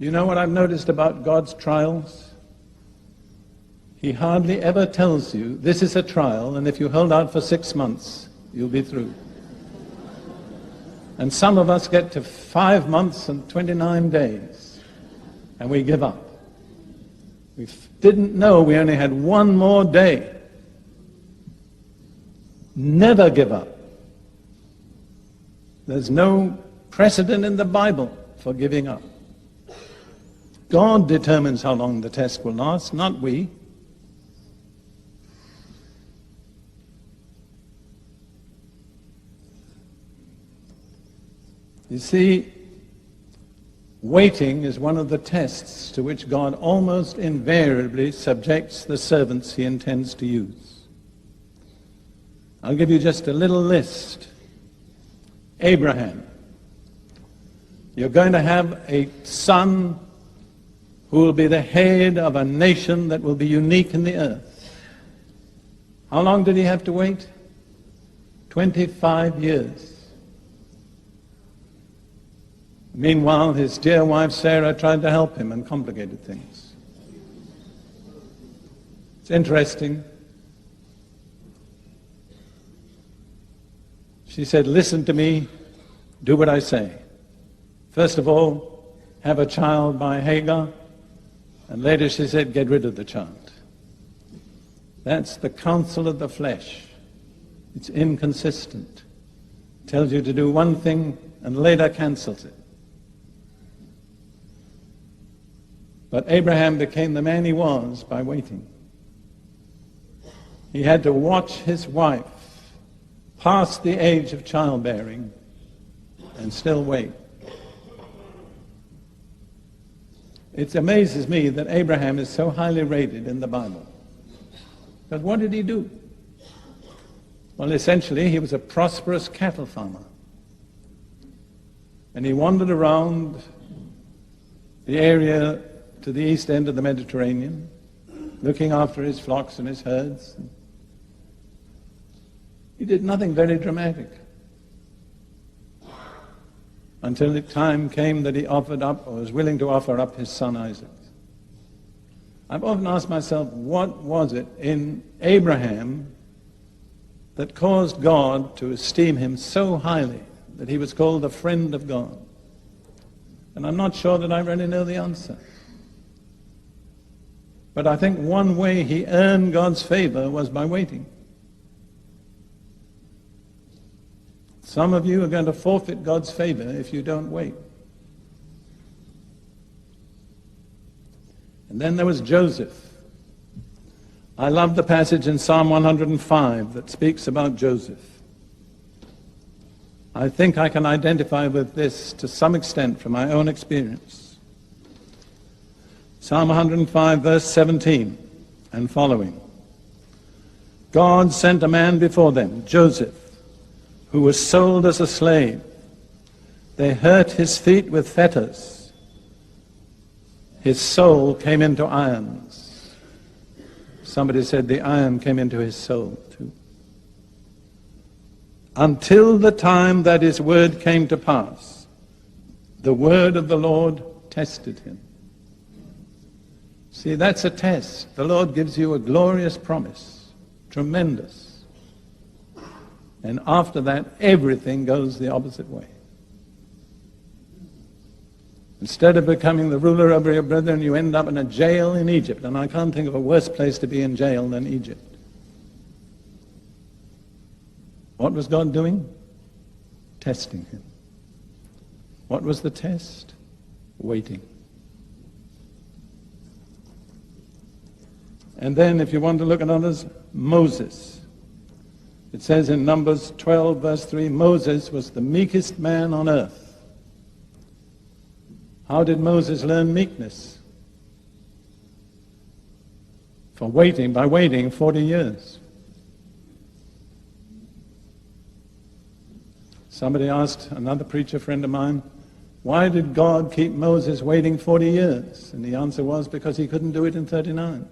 You know what I've noticed about God's trials? He hardly ever tells you, this is a trial, and if you hold out for 6 months, you'll be through. And some of us get to 5 months and 29 days, and we give up. We didn't know we only had 1 more day. Never give up. There's no precedent in the Bible for giving up. God determines how long the test will last, not we. You see, waiting is one of the tests to which God almost invariably subjects the servants he intends to use. I'll give you just a little list. Abraham. You're going to have a son who will be the head of a nation that will be unique in the earth. How long did he have to wait? 25 years. Meanwhile, his dear wife Sarah tried to help him and complicated things. It's interesting. She said, listen to me, do what I say. First of all, have a child by Hagar, and later she said, get rid of the child. That's the counsel of the flesh. It's inconsistent. Tells you to do one thing and later cancels it. But Abraham became the man he was by waiting. He had to watch his wife past the age of childbearing and still wait. It amazes me that Abraham is so highly rated in the Bible. But what did he do? Well, essentially, he was a prosperous cattle farmer. And he wandered around the area to the east end of the Mediterranean, looking after his flocks and his herds. He did nothing very dramatic until the time came that he offered up, or was willing to offer up, his son Isaac. I've often asked myself, what was it in Abraham that caused God to esteem him so highly that he was called the friend of God? And I'm not sure that I really know the answer. But I think one way he earned God's favor was by waiting. Some of you are going to forfeit God's favor if you don't wait. And then there was Joseph. I love the passage in Psalm 105 that speaks about Joseph. I think I can identify with this to some extent from my own experience. Psalm 105, verse 17 and following. God sent a man before them, Joseph, who was sold as a slave. They hurt his feet with fetters. His soul came into irons. Somebody said the iron came into his soul too. Until the time that his word came to pass, the word of the Lord tested him. See, that's a test. The Lord gives you a glorious promise, tremendous. And after that, everything goes the opposite way. Instead of becoming the ruler over your brethren, you end up in a jail in Egypt. And I can't think of a worse place to be in jail than Egypt. What was God doing? Testing him. What was the test? Waiting. And then, if you want to look at others, Moses. It says in Numbers 12, verse 3, Moses was the meekest man on earth. How did Moses learn meekness? By waiting 40 years. Somebody asked another preacher friend of mine, why did God keep Moses waiting 40 years? And the answer was, because he couldn't do it in 39.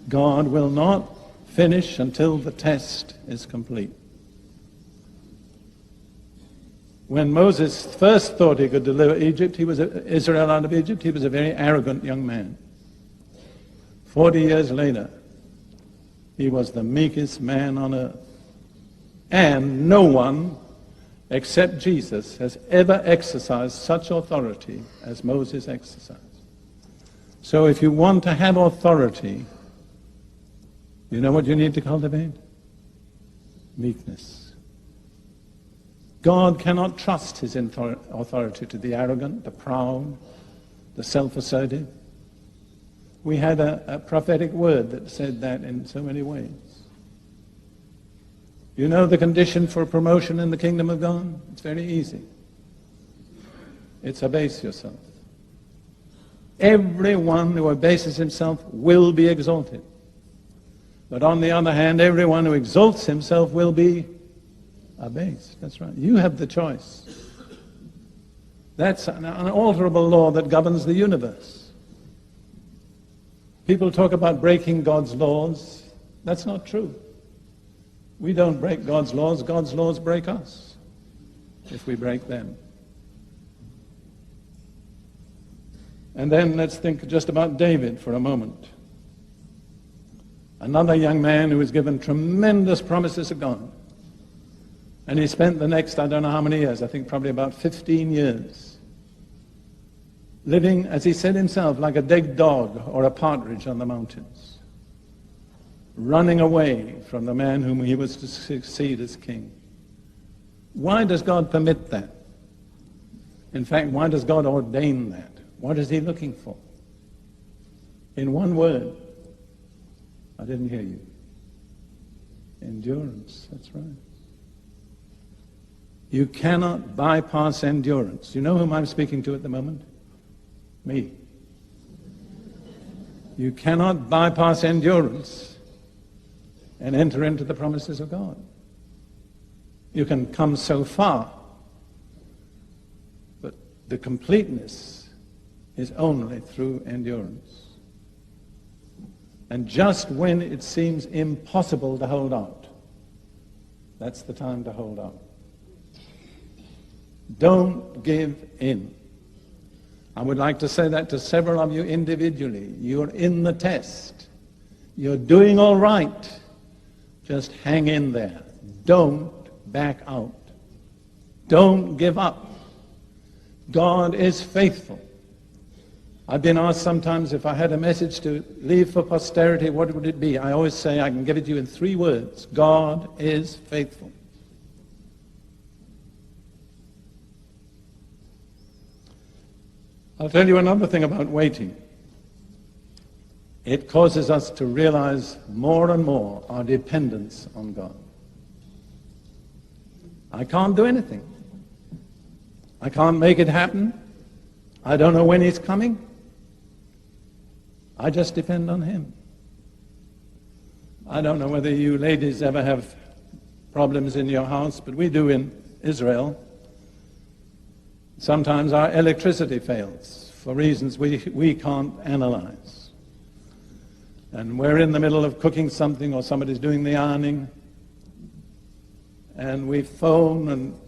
God will not finish until the test is complete. When Moses first thought he could deliver Israel out of Egypt, he was a very arrogant young man. 40 years later, he was the meekest man on earth. And no one except Jesus has ever exercised such authority as Moses exercised. So if you want to have authority, you know what you need to cultivate? Meekness. God cannot trust his authority to the arrogant, the proud, the self-assertive. We had a prophetic word that said that in so many ways. You know the condition for promotion in the kingdom of God? It's very easy. It's abase yourself. Everyone who abases himself will be exalted. But on the other hand, everyone who exalts himself will be abased. That's right. You have the choice. That's an unalterable law that governs the universe. People talk about breaking God's laws. That's not true. We don't break God's laws break us if we break them. And then let's think just about David for a moment. Another young man who was given tremendous promises of God. And he spent the next, I don't know how many years, I think probably about 15 years, living, as he said himself, like a dead dog or a partridge on the mountains, running away from the man whom he was to succeed as king. Why does God permit that? In fact, why does God ordain that? What is he looking for? In one word, I didn't hear you. Endurance, that's right. You cannot bypass endurance. You know whom I'm speaking to at the moment? Me. You cannot bypass endurance and enter into the promises of God. You can come so far, but the completeness is only through endurance. And just when it seems impossible to hold out, that's the time to hold out. Don't give in. I would like to say that to several of you individually. You're in the test. You're doing all right. Just hang in there. Don't back out. Don't give up. God is faithful. I've been asked sometimes if I had a message to leave for posterity, what would it be? I always say I can give it to you in 3 words. God is faithful. I'll tell you another thing about waiting. It causes us to realize more and more our dependence on God. I can't do anything. I can't make it happen. I don't know when he's coming. I just depend on him. I don't know whether you ladies ever have problems in your house, but we do in Israel. Sometimes our electricity fails for reasons we can't analyze. And we're in the middle of cooking something or somebody's doing the ironing. And we phone and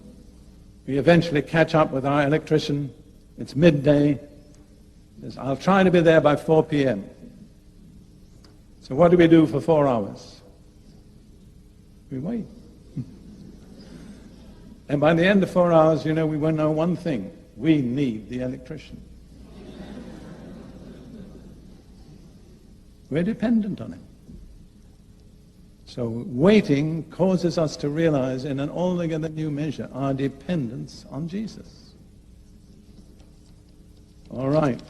we eventually catch up with our electrician. It's midday. He says, I'll try to be there by 4 p.m. So what do we do for 4 hours? We wait. And by the end of 4 hours, you know, we will know one thing. We need the electrician. We're dependent on him. So waiting causes us to realize in an altogether new measure our dependence on Jesus. All right.